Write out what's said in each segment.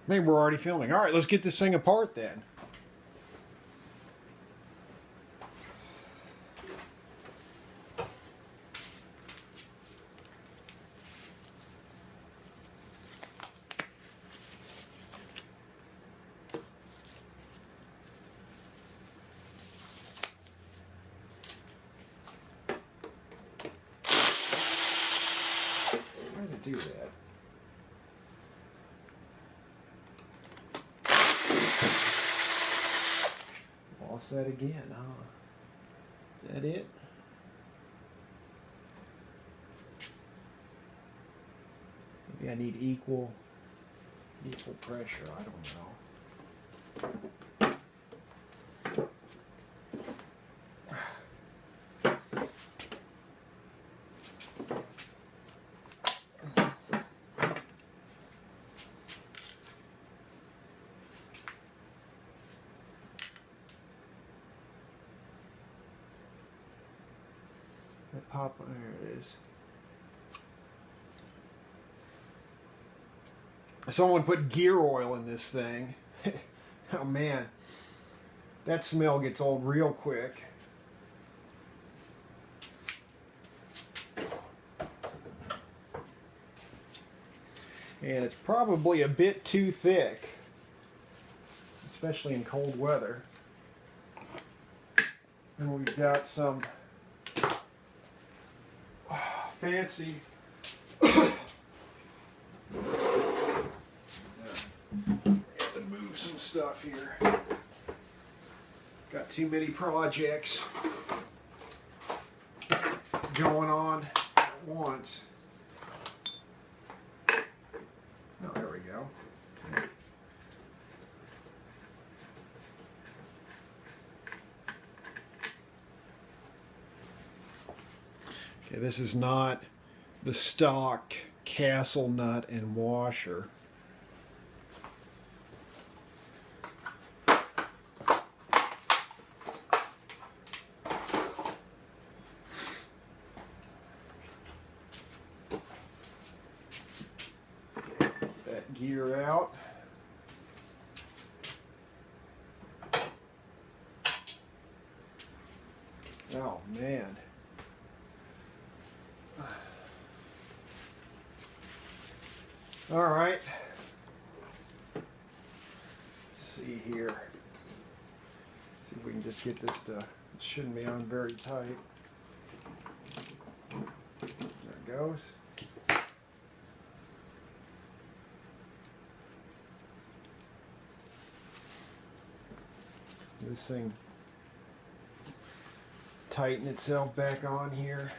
Maybe we're already filming. All right, let's get this thing apart then. Why does it do that? Lost that again, huh? Is that it? Maybe I need equal pressure. I don't know. That pop, there it is. Someone put gear oil in this thing. Oh man, that smell gets old real quick. And it's probably a bit too thick, especially in cold weather. And we've got some fancy have to move some stuff here. Got too many projects going on at once. Oh, there we go. Okay, this is not the stock Castle nut and washer. That gear out. Oh man. All right. Let's see here. See if we can just get this to, it shouldn't be on very tight. There it goes. This thing tighten itself back on here.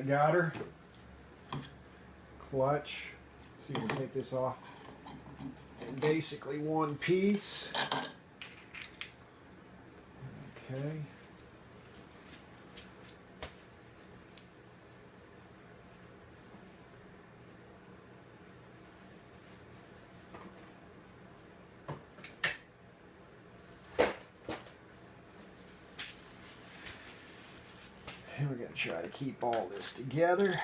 Got her. Clutch. Let's see if we can take this off in basically one piece. Okay. And we're going to try to keep all this together.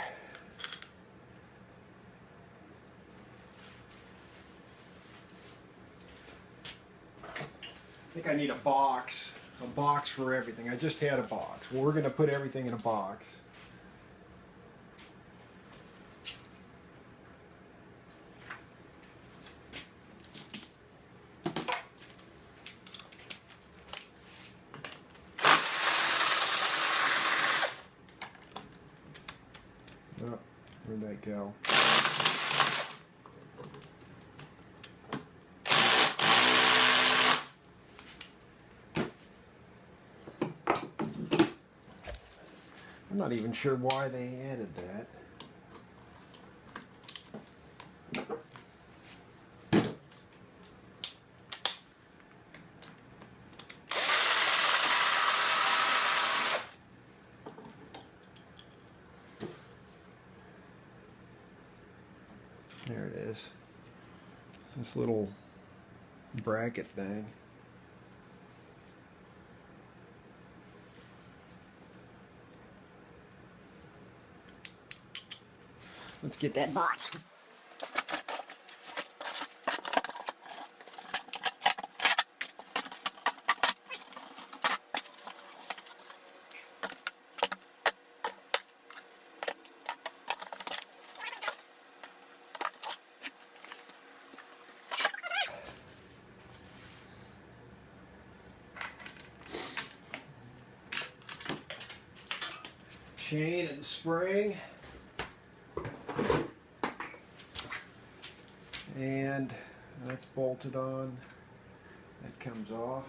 I think I need a box for everything. I just had a box. Well, we're going to put everything in a box. Oh, where'd that go? not even sure why they added that. There it is. This little bracket thing. Let's get that box. Chain and spring. And that's bolted on. That comes off.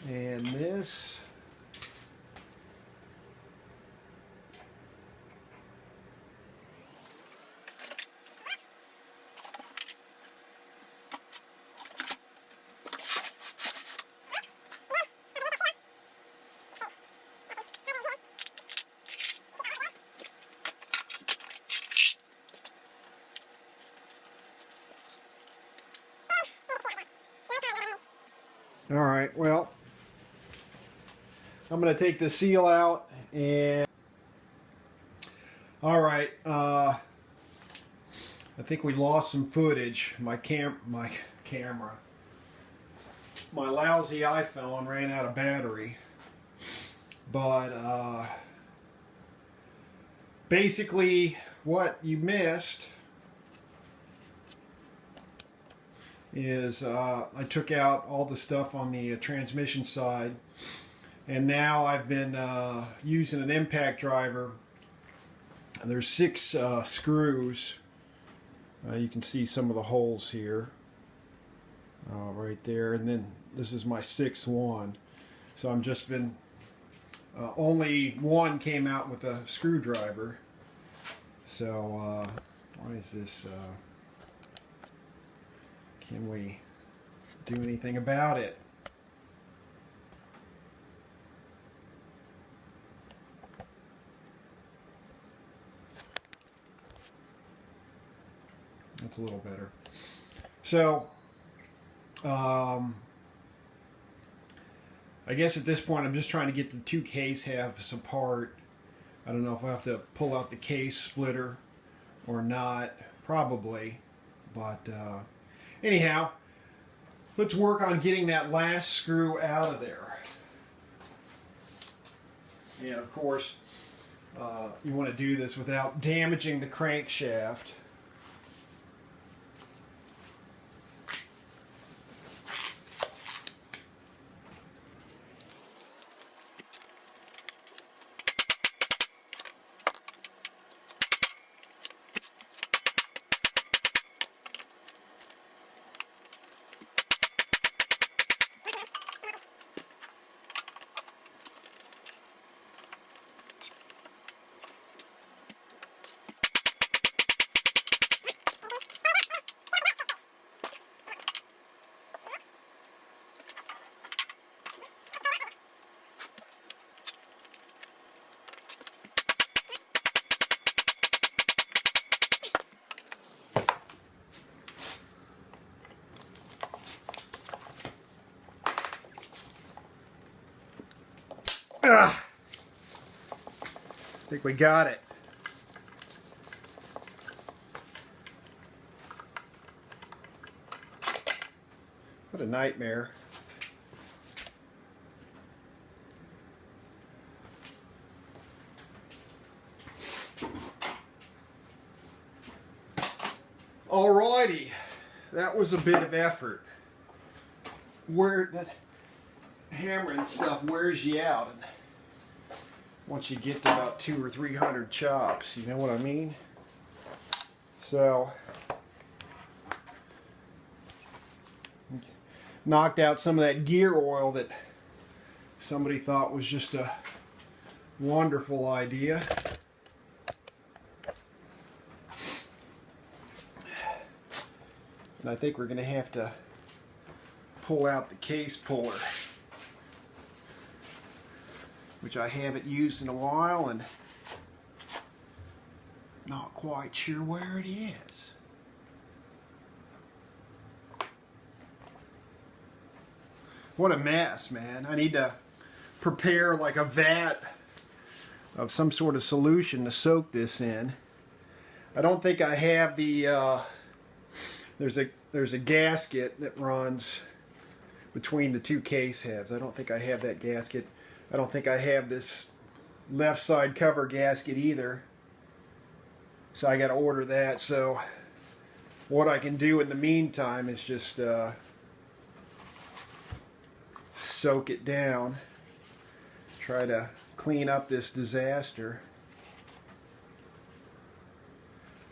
And this all right, well, I'm going to take the seal out and all right, I think we lost some footage. My camera, my lousy iPhone ran out of battery, but basically what you missed is I took out all the stuff on the transmission side, and now I've been using an impact driver. There's 6 screws. You can see some of the holes here right there, and then this is my 6th one. So I'm just been only one came out with a screwdriver. So why is this? Can we do anything about it? That's a little better. So, I guess at this point I'm just trying to get the 2 case halves apart. I don't know if I have to pull out the case splitter or not. Probably. But anyhow, let's work on getting that last screw out of there. And of course, you want to do this without damaging the crankshaft. I think we got it. What a nightmare. Alrighty, that was a bit of effort. Where that hammering stuff wears you out, and once you get to about 200 or 300 chops, you know what I mean? So, knocked out some of that gear oil that somebody thought was just a wonderful idea. And I think we're going to have to pull out the case puller, which I haven't used in a while and not quite sure where it is. What a mess, man. I need to prepare like a vat of some sort of solution to soak this in. I don't think I have the there's a gasket that runs between the two case heads. I don't think I have that gasket. I don't think I have this left side cover gasket either. So I got to order that. So what I can do in the meantime is just soak it down. Try to clean up this disaster.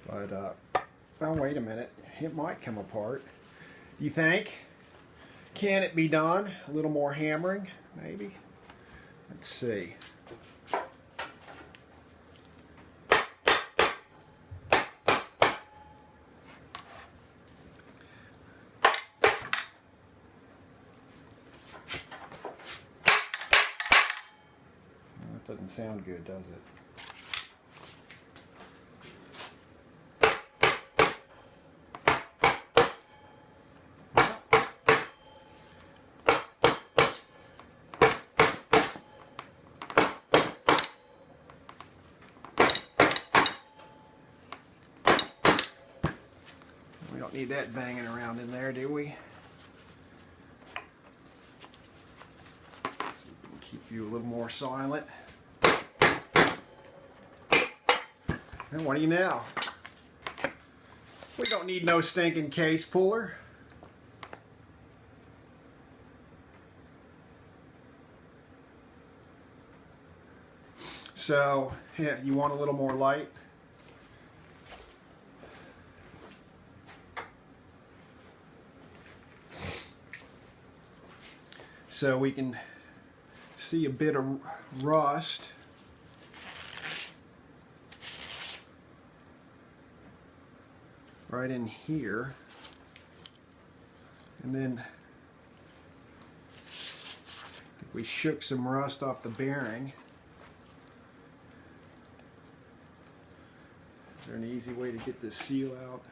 But oh, wait a minute. It might come apart. You think? Can it be done? A little more hammering, maybe? Let's see. That doesn't sound good, does it? We don't need that banging around in there, do we? See if we can keep you a little more silent. And what do you know? We don't need no stinking case puller. So, yeah, you want a little more light? So we can see a bit of rust. Right in here. And then I think we shook some rust off the bearing. Is there an easy way to get this seal out?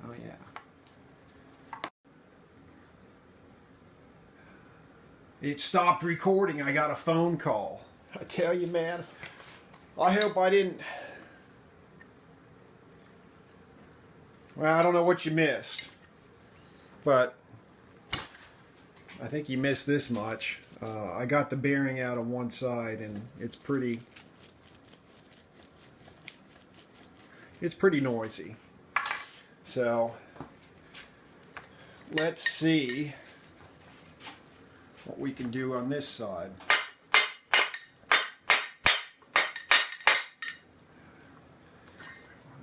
Oh yeah. It stopped recording. I got a phone call. I tell you, man, I hope I didn't. Well, I don't know what you missed, but I think you missed this much. I got the bearing out on one side, and it's pretty noisy. So let's see what we can do on this side.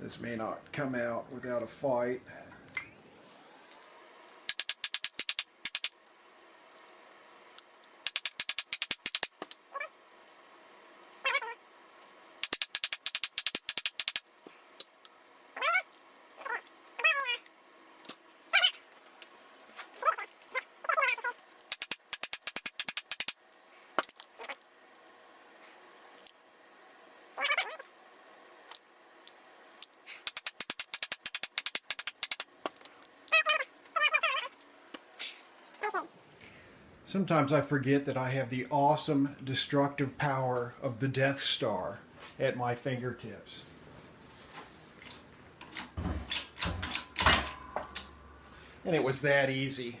This may not come out without a fight. Sometimes I forget that I have the awesome destructive power of the Death Star at my fingertips. And it was that easy.